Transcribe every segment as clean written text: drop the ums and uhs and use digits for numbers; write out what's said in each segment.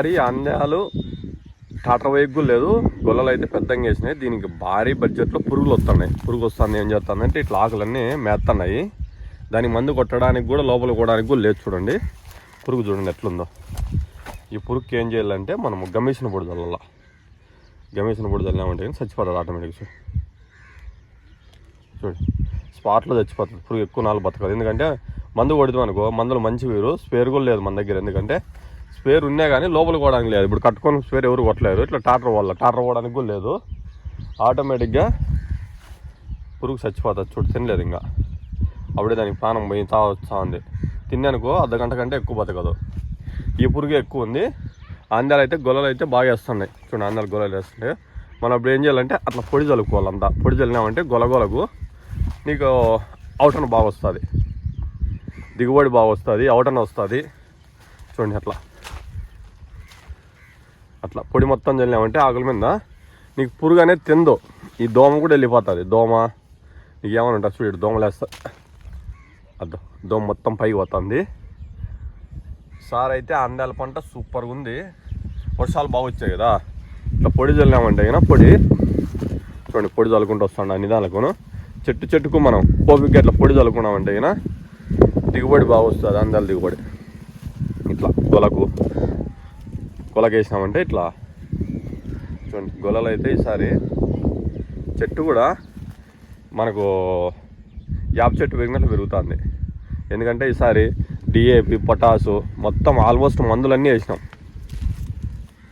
మరి అందాలు టాటర్ వైపు లేదు, గొల్లలు అయితే పెద్దగా వేసినాయి. దీనికి భారీ బడ్జెట్లో పురుగులు వస్తున్నాయి. పురుగు వస్తుంది ఏం చేస్తుందంటే ఇట్లా ఆకులన్నీ మేస్తున్నాయి. దానికి మందు కొట్టడానికి కూడా లోపల కొట్టడానికి కూడా లేదు. చూడండి పురుగు చూడండి ఎట్లుందో. ఈ పురుగుకి ఏం చేయాలంటే మనము గమేసిన పొడి చల్లాల. గమేసిన పొడి చల్లామంటే కానీ చచ్చిపోతుంది ఆటోమేటిక్గా. చూడండి స్పాట్లో చచ్చిపోతుంది పురుగు. ఎక్కువ నాలుగు బతకదు. ఎందుకంటే మందు కొడితే అనుకో, మందులు మంచి వేరు, స్పేర్ కూడా లేదు మన దగ్గర. ఎందుకంటే స్పేర్ ఉన్నా కానీ లోపల కొనడానికి లేదు. ఇప్పుడు కట్టుకొని స్పేర్ ఎవరు కొట్టలేరు. ఇట్లా టాటర్ పోవడానికి కూడా లేదు. ఆటోమేటిక్గా పురుగు చచ్చిపోతుంది. చూడు తినలేదు ఇంకా, అప్పుడే దానికి ప్రాణం పోయి వస్తూ ఉంది. తిన్నానుకో అర్ధగంట కంటే ఎక్కువ బతకదు. ఈ పురుగు ఎక్కువ ఉంది. ఆందాలు అయితే గొల్లలు అయితే బాగా వేస్తున్నాయి. చూడండి ఆందాలు గొల్లలు వేస్తున్నాయి. మనం ఇప్పుడు ఏం చేయాలంటే అట్లా పొడి చల్లుకోవాలంతా. పొడి చల్లినామంటే గొలగొలకు నీకు అవుటన బాగా వస్తుంది, దిగుబడి బాగా వస్తుంది, అవుటన వస్తుంది. చూడండి అట్లా పొడి మొత్తం చల్లినామంటే ఆకుల మీద నీకు పురుగు అనేది తిందో. ఈ దోమ కూడా వెళ్ళిపోతుంది. దోమ నీకు ఏమైనా ఉంటుంది చూడు, దోమలు వేస్తా అద్దో దోమ మొత్తం పైకి పోతుంది. సార్ అయితే అందాల పంట సూపర్గా ఉంది. వర్షాలు బాగా వచ్చాయి కదా, ఇట్లా పొడి చల్లినామంటే అయినా పొడి చూడండి పొడి చల్లుకుంటూ వస్తాడు అన్ని దానికును. చెట్టుకు మనం కోపికి అట్లా పొడి చల్లుకున్నామంటే అయినా దిగుబడి బాగా వస్తుంది. అందాల దిగుబడి ఇట్లా గొలకేసినామంటే ఇట్లా చూడండి. గొలలు అయితే ఈసారి చెట్టు కూడా మనకు యాప్ చెట్టు పెరిగినట్లు పెరుగుతుంది. ఎందుకంటే ఈసారి డిఏపి, పొటాసు మొత్తం ఆల్మోస్ట్ మందులన్నీ వేసినాం.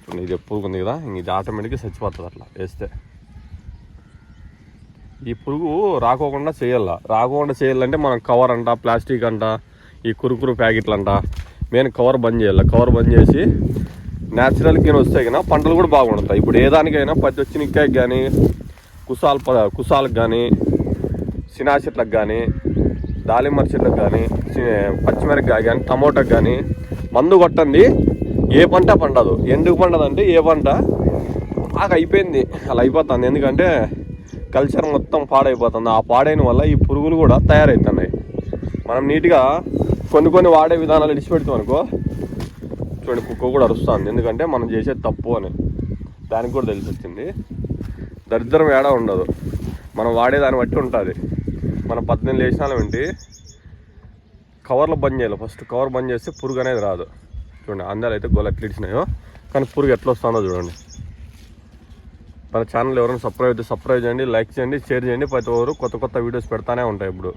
చూడండి ఇది ఎప్పుడు ఉంది కదా, ఇది ఆటోమేటిక్గా చచ్చిపోతుంది అట్లా వేస్తే. ఈ పురుగు రాకోకుండా చేయాలంటే మనం కవర్ అంట, ప్లాస్టిక్ అంట, ఈ కురుకురు ప్యాకెట్లు అంట, మెయిన్ కవర్ బంద్ చేయాలి. కవర్ బంద్ చేసి న్యాచురల్ గిన్నె వస్తాయి కదా పంటలు కూడా బాగుంటాయి. ఇప్పుడు ఏ దానికైనా పత్తి వచ్చినకాయకి కానీ, కుసాలకు కానీ, సినా చెట్లకు కానీ, దాలింబర చెట్లకు కానీ, పచ్చిమిరపకాయ కానీ, టమోటాకు కానీ మందు కొట్టండి ఏ పంట పండదు. ఎందుకు పండదంటే ఏ పంట బాగా అయిపోయింది అలా అయిపోతుంది. ఎందుకంటే కల్చర్ మొత్తం పాడైపోతుంది. ఆ పాడైన వల్ల ఈ పురుగులు కూడా తయారవుతున్నాయి. మనం నీట్గా కొన్ని వాడే విధానాలు విడిచిపెడతాం అనుకో, చూడండి కుక్క కూడా అరుస్తుంది. ఎందుకంటే మనం చేసేది తప్పు అని దానికి కూడా తెలిసి వచ్చింది. దరిద్రం ఏడా ఉండదు, మనం వాడేదాన్ని బట్టి ఉంటుంది. మనం 18 వేసినామంటే కవర్లో బంద్ చేయాలి. ఫస్ట్ కవర్ బంద్ చేస్తే పురుగు అనేది రాదు. చూడండి అందాలు అయితే గొల్ల ఎట్లా ఇచ్చినాయో, కానీ పురుగు ఎట్లా వస్తుందో చూడండి. మన ఛానల్ ఎవరైనా సబ్స్క్రైబ్ చేయండి, లైక్ చేయండి, షేర్ చేయండి. ప్రతి ఒక్కరు కొత్త వీడియోస్ పెడతానే ఉంటాయి ఇప్పుడు.